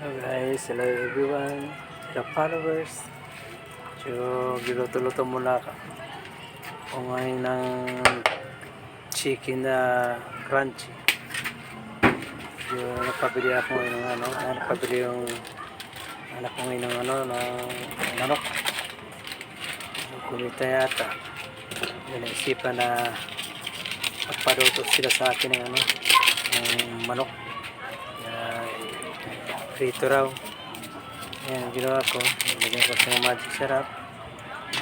Hello guys, hello everyone, hello followers. So, giluto-luto muna ako ngayon ng chicken na crunchy. So, napabili ako ngayon ng napabili yung anak ko ngayon ng ng manok. Kumita yata. Naisipan na magpaluto sila sa akin ng ng manok. Prito raw. Ayan, ginawa ko. Lagyan ko sa magic sarap.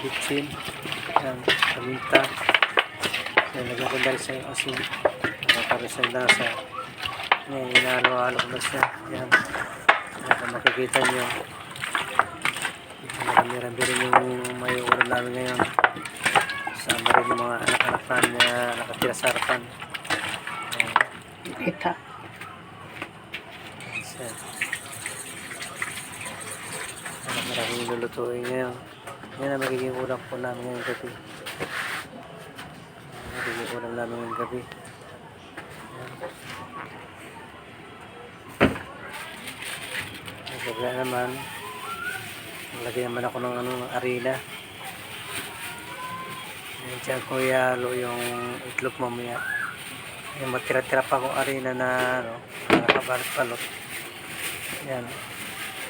Bitsin. Ayan, paminta. Ayan, lagyan ko dahil sa asin. Para sa lasa. Ayan, inalo-alo ko na siya. Ayan. Ayan, makikita nyo. Marami-rami rin yung may ulam namin ngayon. Sama rin yung mga anak-anak namin na nakatira sa harapan. Ayan. Kita. Ayan. Maraming lulutuin ngayon. Yan ang magiging ulam po namin ngayong gabi. Magiging ulam namin ngayong gabi. Nagagaya naman. Lagyan naman ako ng arena. Diyan ko ihalo yung itlog mamaya. Yung matira-tira pa akong arena na nakabalot-balot. Yan.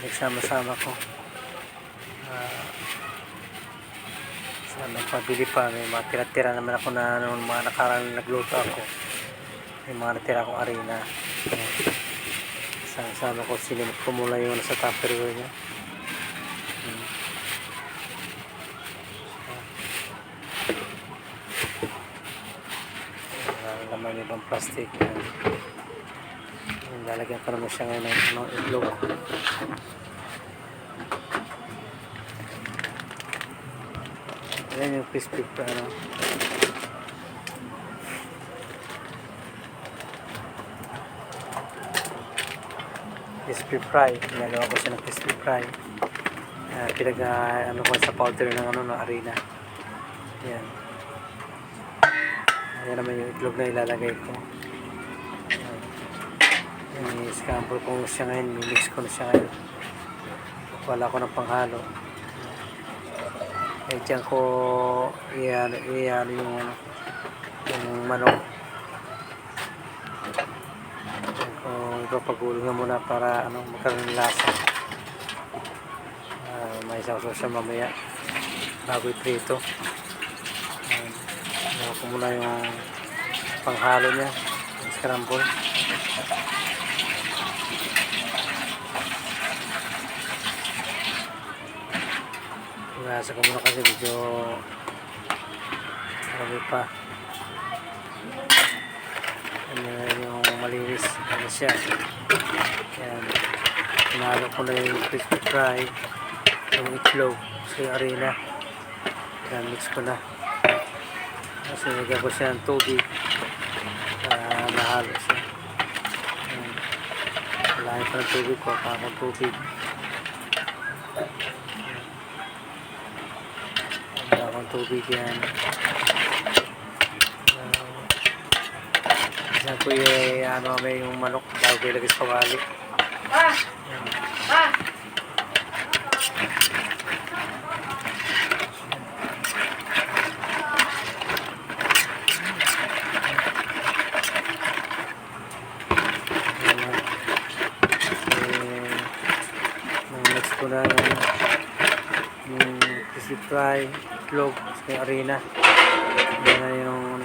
Nagsama-sama ko. Sana pabili pa, may mga tira-tira naman ako na mga nakarang nagluto ako, may mga natira akong arena. Sama ko sinimot ko mula yung nasa tupperware nya. Laman yung ibang plastic. Lalagyan ko naman siya ngayon ng itlog. Ayan yung crispy pa crispy fry. Ginagawa ko siya ng crispy fry. Ko sa powder ng arena. Ayan. Ayan naman yung itlog na ilalagay ko. I-scramble ko siya ngayon. I-mix ko na siya ngayon. Wala ko ng panghalo. Diyan ko iyan yung manok. Diyan ko ipapagulong muna para magkaroon ng lasa. May sausaw siya mamaya bago iprito. Iyan ko muna yung panghalo niya, yung scramble. Nasa ko muna kasi medyo marami pa. Yung malinis siya. Yan. Pinalo ko na yung crispy fry, yung itlog sa yung arena. Yan, mix ko na. Kasi nagyan ko siya ng tubig para mahalo siya. Kailangan ko ng tubig ko, kakang tubig. Tubig yan. Isa ko may yung manok bago ilagay sa kawali. Next ko na yung crispy fry, itlog sa arena. Yan na yung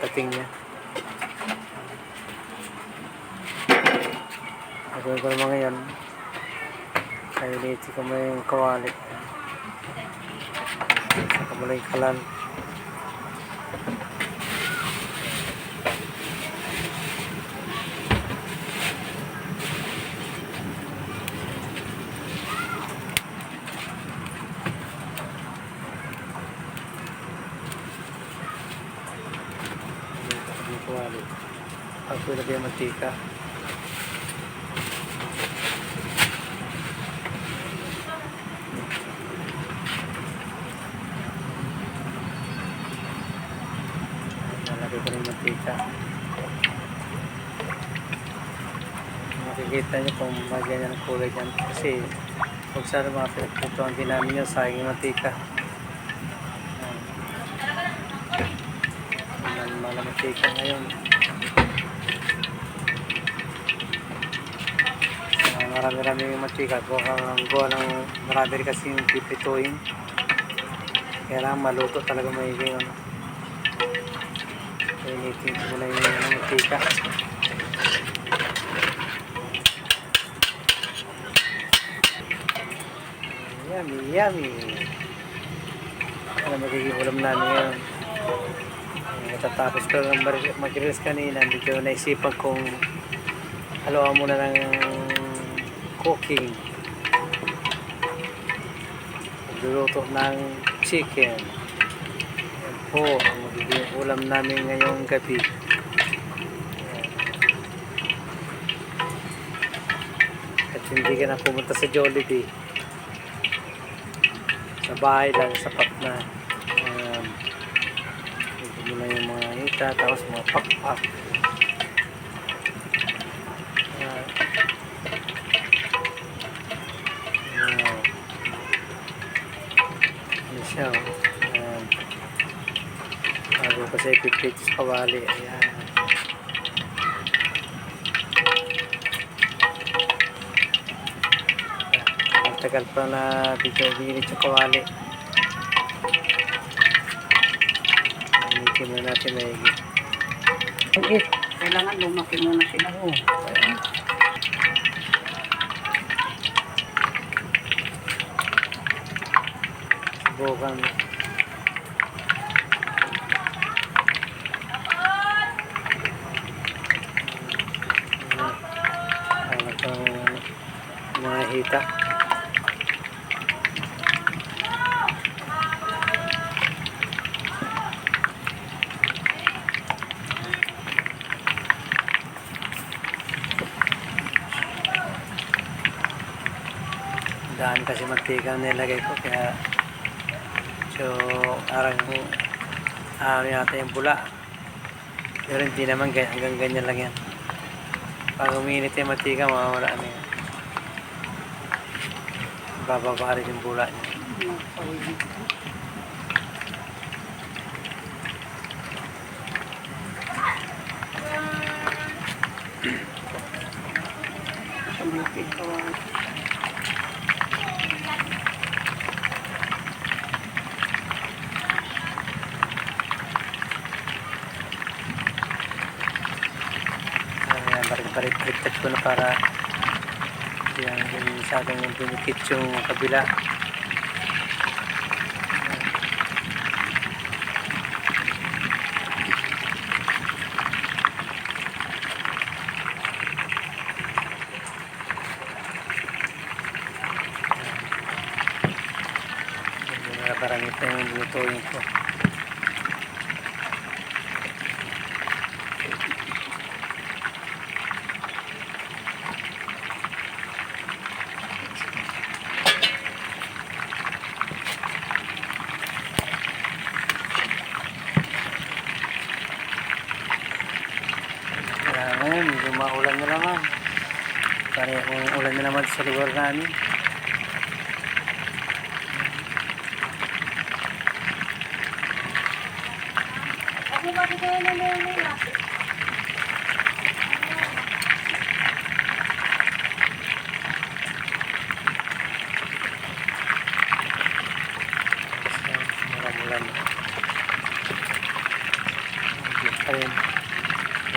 dating niya. Gagawin ko naman ngayon. Kainiti ko mo yung kawali. Saka mo lang yung kalan. Pag ilagay yung mantika. Nalagay ko na yung mantika. makikita nyo kung magganyan ang kulay dyan. Kasi huwag sana mga pinagputuan din namin yun, sayang yung mantika. Mantika ngayon. Marami-rami yung mantika. Gawa ng marami rin kasi yung pipituin. Kailangan maluto talaga maiging ano. Initin ko muna yung mantika. Yummy, yummy. Ano magiging ulam namin ngayon? Matatapos ko lang mag-release kanina. Medyo naisipan kong haluan muna ng cooking. Magluluto ng chicken. Yan po ang magiging ulam namin ngayong gabi. At hindi ka na pumunta sa Jollibee. Sa bahay lang, sapat na. Ito muna yung mga hita, tapos mga pakpak. Ano siya, bago kasi ipipit sa kawali. Ayan. Tagal pa na binit sa kawali. Initin na natin maigi. Okay. Kailangan lumaki muna sila. Oo. Subukan. Mga hita. Daan kasi mantika ang nilagay ko kaya so arang ano yata yung bula, pero hindi naman hanggang ganyan lang yan. Pag uminit yung mantika mawawala na yan, bababa rin yung bula niya. Balik-balik ko na para yan yung masyadong dumikit yung kabila. Parang ito yung lutuin ko. Ngayon, medyo maulan na naman. Parang ulan na naman sa lugar namin. Ako ba ito na nila? Mulan. Hindi pa rin.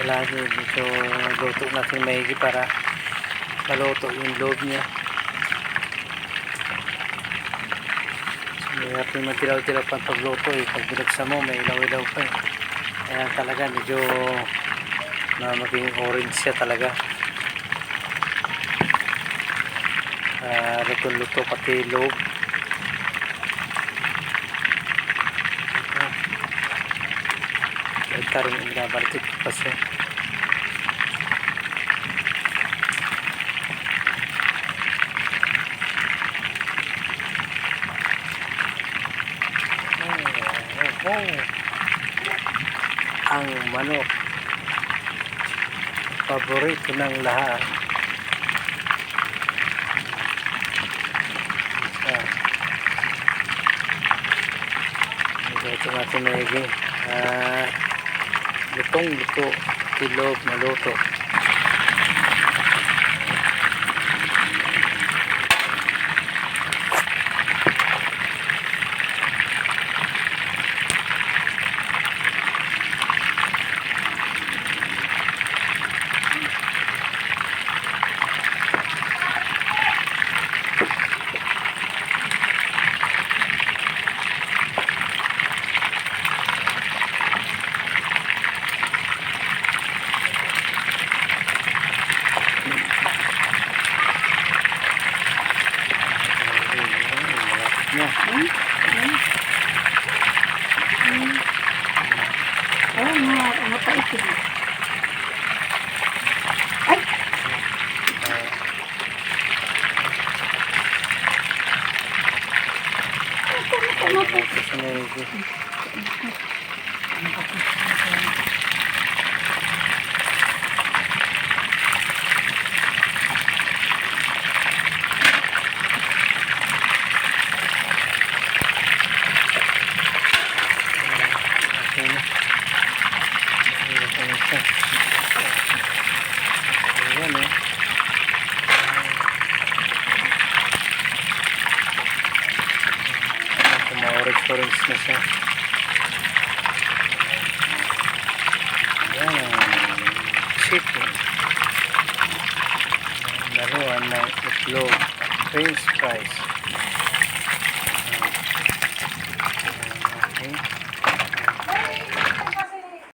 Lagi dito luto natin maigi para maluto yung loob niya. So, mayroon magdilaw-dilaw pang pagluto eh. Pag binagsa mo may ilaw-ilaw pa eh. Kaya talaga medyo maging orange siya talaga. Luto-luto pati loob. Ito rin yung binabalik pa siya. Ang manok paborito ng lahat. ating maigi. Lutong luto. Tilog maluto. Malapit na. Oh, mapait yun. Ay! Malapit sa maigi. Okay na. Okay na siya. Ayan eh. Ma-orange na siya. Ayan. Chicken. Laruan ng itlog. French fries.